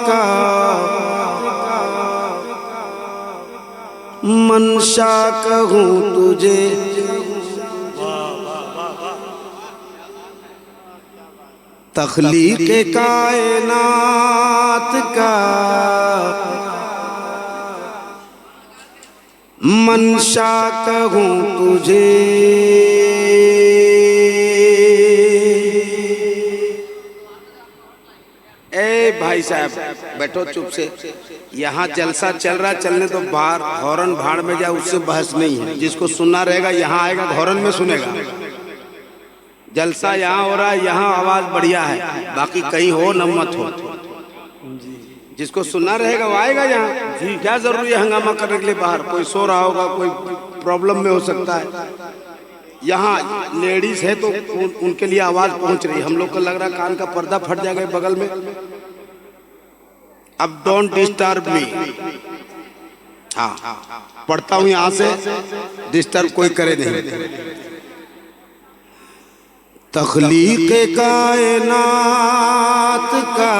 का मंशा कहूँ तुझे। तख्लीक़ कायनात का मंशा कहूँ तुझे। ए भाई साहब बैठो चुप से, यहाँ जलसा चल रहा, चलने तो बाहर हॉर्न भाड़ में जाए, उससे बहस नहीं है। जिसको सुनना रहेगा यहाँ आएगा, हॉर्न में सुनेगा। जलसा यहाँ हो रहा है, यहाँ आवाज बढ़िया है, बाकी कहीं हो न मत हो। जिसको सुनना रहेगा वो आएगा यहाँ। क्या जरूरी है हंगामा करने के लिए बाहर? कोई सो रहा होगा, कोई प्रॉब्लम में हो सकता है। यहाँ लेडीज है तो उनके लिए आवाज पहुंच रही है। हम लोग को लग रहा है कान का पर्दा फट जाएगा बगल में। अब डोंट डिस्टर्ब मी। हाँ पढ़ता हूँ यहाँ से, डिस्टर्ब कोई करे नहीं। तख्लीक़ कायनात का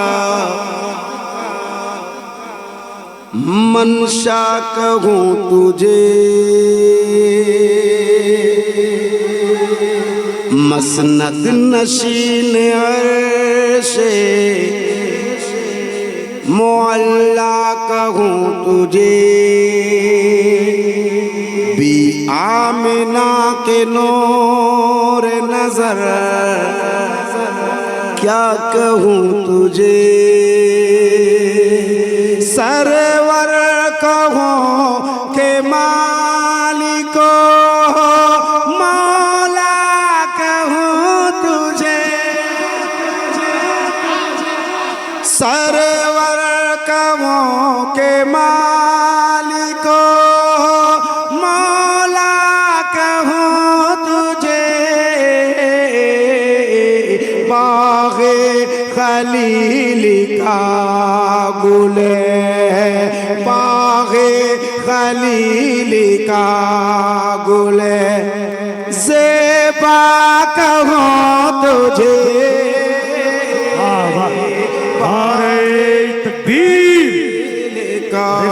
मंशा कहूँ तुझे। मसनद नशीन अर्शे मुअल्ला कहूँ तुझे। बी आमिना के नूर नजर क्या कहूँ तुझे। सरवर कहूँ के मालिको मौला कहूँ तुझे। सरवर कहूँ के मालिको मौला कहूँ तुझे। बाग़े खलील का गुले, बाग़े खलील का गुले ज़ेबा कहूँ तुझे।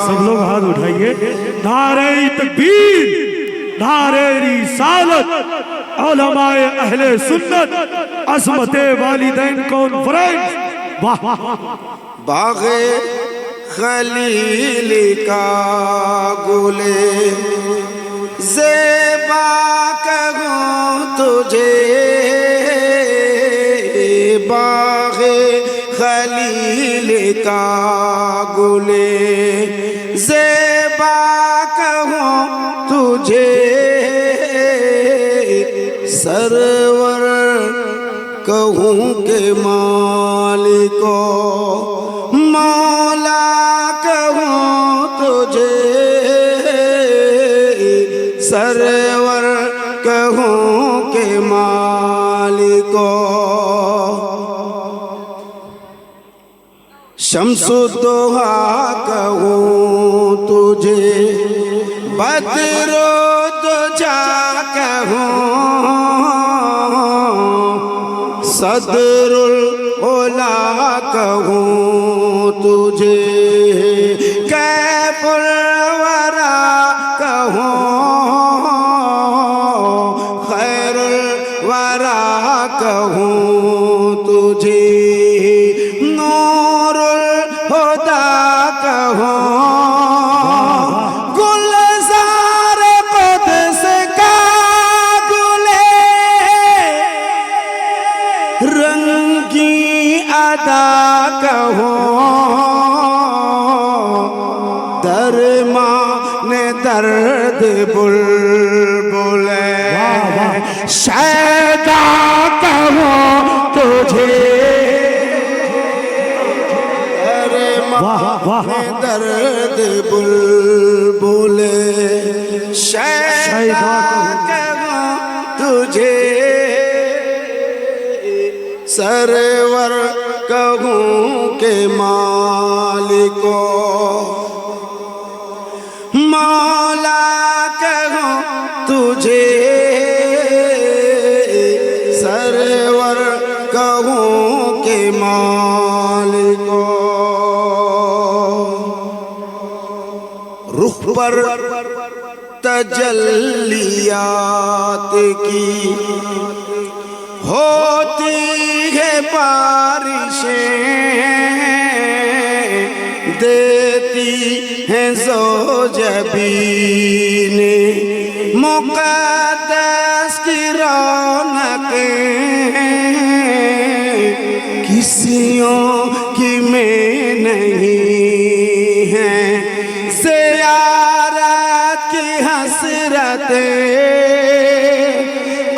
सब लोग हाथ उठाइए। नारे तकबीर, नारे रिसालत, उलमाए अहले सुन्नत, अज़मते वालिदैन कॉन्फ्रेंस। वाह बाग़े खलील का गुले ज़ेबा कहूँ तुझे। बाग़े खलील का गुले ज़ेबा कहूँ तुझे। सरवर कहूँ के मालिको मौला कहूँ तुझे। सरवर कहूँ के मालिको। शम्सुद्दोहा कहूँ तुझे। बद्रुद्दुजा कहूँ। सदरुल ओला कहूँ तुझे। कैफुल वरा कहूँ। खैरुल वरा कहूँ तुझे। गुलजार क़ुद्स का गुले रंगी अदा कहूँ। दरमान दर्द बुलबुले शैदा कहूँ तुझे। दर्द बुलबुले शैदा कहूँ तुझे। सरवर कहूँ के मालिको मौला कहूँ तुझे। सरवर कहूँ के मालिको। पर तजल्लियात की होती है बारिशें, देती हैं ज़ौजबीने मुक़द्दस की रौनकें, किसियों की में नहीं है ज़ियारत की हसरतें,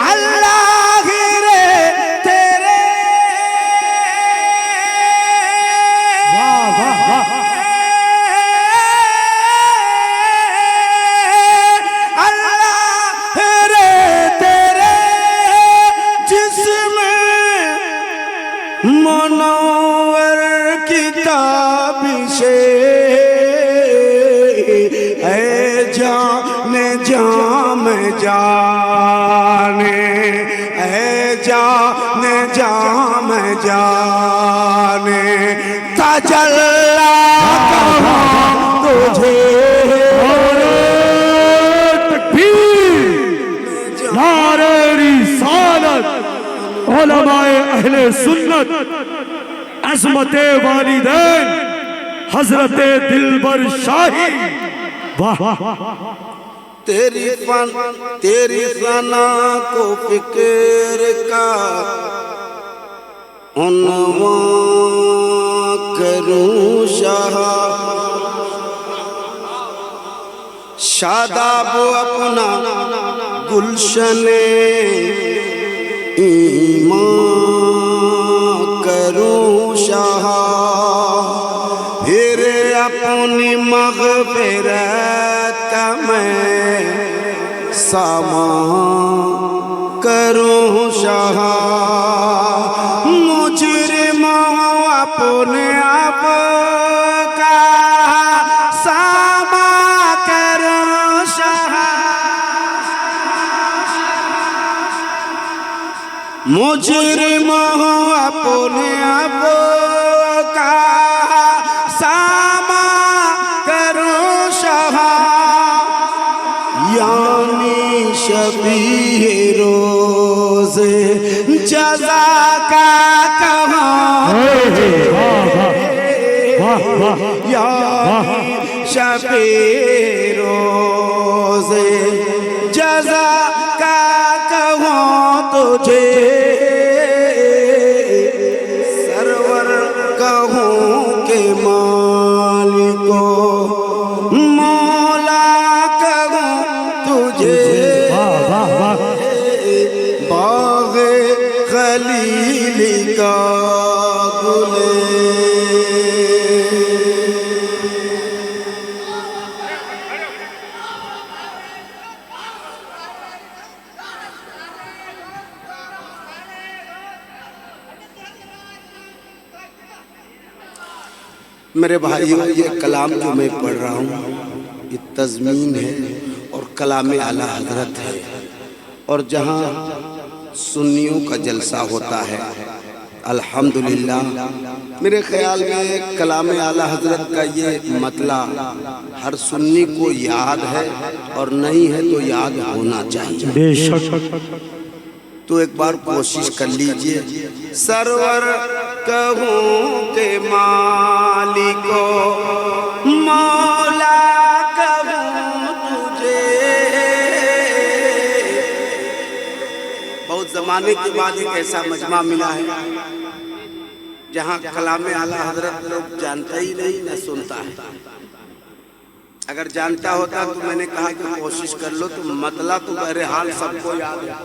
अल्लाह रे तेरे वाह वाह वाह अल्लाह रे तेरे जिस्म मुनव्वर की ताबिशें, ऐ जाने जाम जाने, ऐ जाने जाम जाने, तजल्ला कहाँ तुझे। नारे रिसालत, उलमाए अहले सुन्नत, अज़मते वालिदैन, हजरते दिलबर शाही। वाह तेरी सना को फिक्र का उन्वान करूं शाह, शादाब अपना गुलशने ईमान करूं शाह, फिर अपनी मग़फ़िरत का मैं सामान करूं शाह, मुजरिमों अपने आप का सामान करूं शाह, मुजरिमों अपने आप का सामान करूं शाह, यानी शबीह रोज़े जज़ा का कहाँ, यानी शबीह रोज़े जज़ा का कहूँ तुझे, सरवर कहूँ के मालिको मौला कहूँ तुझे, बाग़े खलील का गुले। मेरे भाइयों, ये कलाम जो मैं पढ़ रहा हूँ ये तज़मीन है और कलाम आला हज़रत है, और जहाँ सुन्नियों का जलसा होता है अल्हम्दुलिल्लाह, मेरे ख्याल में कलाम आला हज़रत का ये मतला हर सुन्नी को याद है, और नहीं है तो याद होना चाहिए बेशक। तो एक बार कोशिश कर लीजिए। सरवर कहूँ के मालिको मौला कहूँ तुझे, बहुत ज़माने के बाद एक ऐसा मजमा मिला है जहाँ कलाम आला हज़रत लोग जानता ही नहीं न सुनता है। अगर जानता होता तो मैंने कहा कि कोशिश कर लो, तो मतला तो बहरहाल सबको याद है।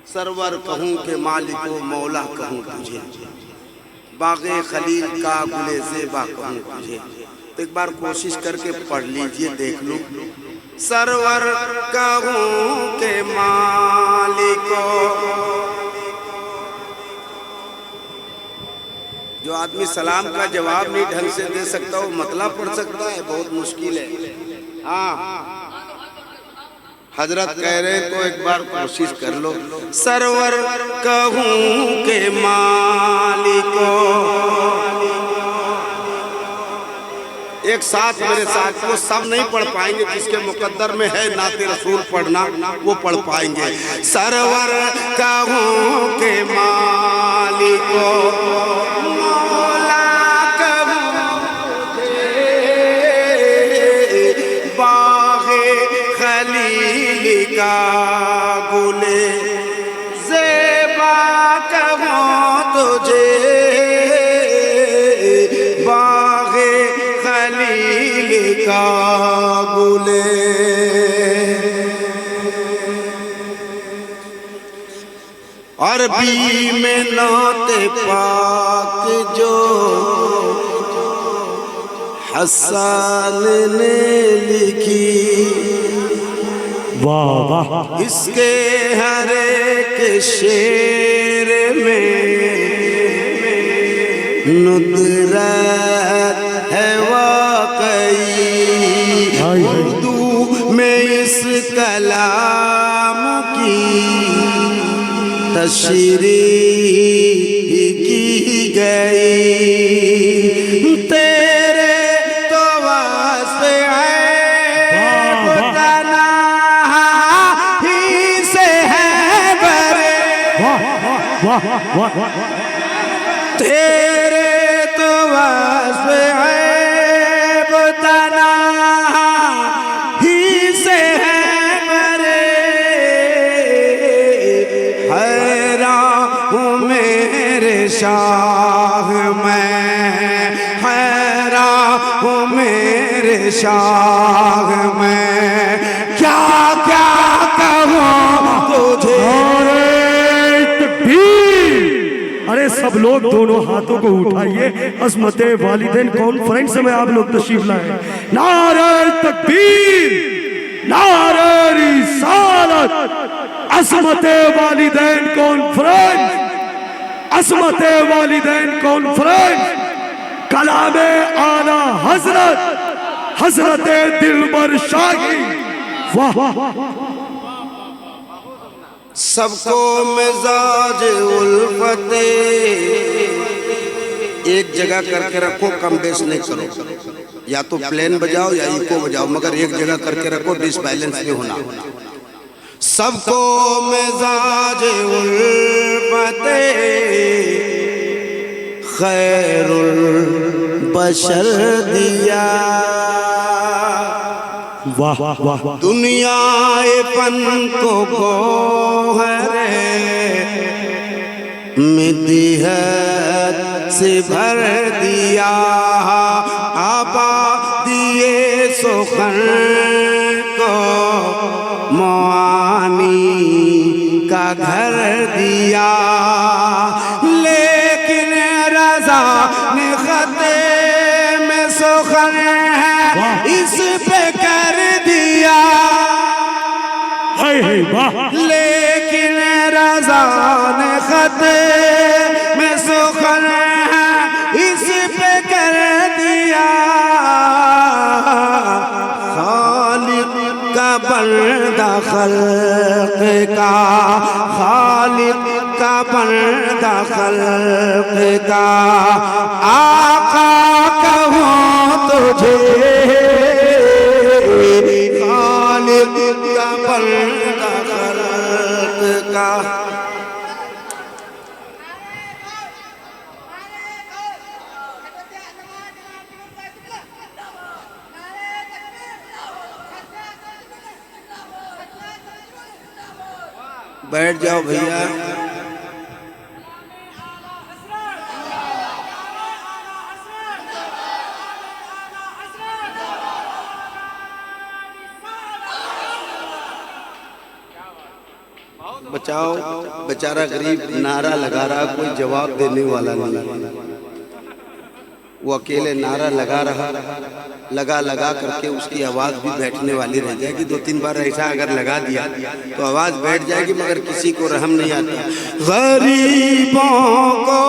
सरवर कहूँ के मालिको मौला कहूँ तुझे, बाग़े खलील का गुले ज़ेबा कहूँ तुझे। तो एक बार कोशिश करके पढ़ लीजिए, देख लो। सरवर कहूँ के मालिको, जो आदमी सलाम का जवाब नहीं ढंग से दे सकता वो मतलब पढ़ सकता है, बहुत मुश्किल है। हाँ, हजरत कह रहे तो एक बार कोशिश कर लो। सरवर कहूँ के मालिको, एक साथ मेरे साथ, वो सब नहीं पढ़ पाएंगे, जिसके मुकद्दर में है नाते रसूल पढ़ना वो पढ़ पाएंगे। सरवर कहूँ के मालिको मौला कहूँ बाग़े खलील का गुले ज़ेबा कहूँ तुझे बाग़े खलील का गुले। अरबी में नाते पाक जो हसन ने लिखी, वाह वाह, इसके हर एक शेर में नुदरत है वाकई। उर्दू में इस कलाम की तशरीह की गई। तेरे तो वास्ते है बताना ही से है बरे, वाह वाह, तेरे तो वास्ते है बताना ही से है बरे। हैरान हूँ मेरे शाह मैं, हैरान हूँ मेरे शाह मैं, क्या क्या कहूँ तुझे। अरे सब लोग दोनों हाथों को उठाइए, अज़मत वालिदैन कॉन्फ्रेंस में आप लोग तशरीफ लाए। नारे तकबीर, नारे रिसालत, अज़मत वालिदैन कॉन्फ्रेंस, अज़मत वालिदैन कॉन्फ्रेंस, कलामे आला हजरत हजरत दिलबर शाही। वाह, सबको मिजाज उल्फते एक जगह करके रखो, कम बेस नहीं करो, या तो प्लेन बजाओ या इको बजाओ, मगर एक जगह करके रखो, डिसबैलेंस नहीं होना। सबको मिजाज उल्फते खैरुल बशर दिया। वाह वाह, दुनिया पन को गोहरे मिदिहत से भर दिया। आबादिए सुखन को मुआनी का घर दिया। लेकिन रज़ा ने खते में सुखन है इस पे कर दिया। लेकिन रज़ा ने खते में सुखन है इस पे कर दिया। खालिक का बंदा खल्क का, खालिक का बंदा खल्क का, आका कहूँ तुझे खालिक का बंदा खल्क का। बैठ जाओ भैया। बचाओ, बेचारा गरीब नारा लगा रहा, कोई जवाब देने वाला नहीं। वो अकेले नारा लगा रहा, लगा लगा करके उसकी आवाज़ भी बैठने वाली रह जाएगी। 2-3 बार ऐसा अगर लगा दिया तो आवाज़ बैठ जाएगी, मगर किसी को रहम नहीं आता। गरीबों को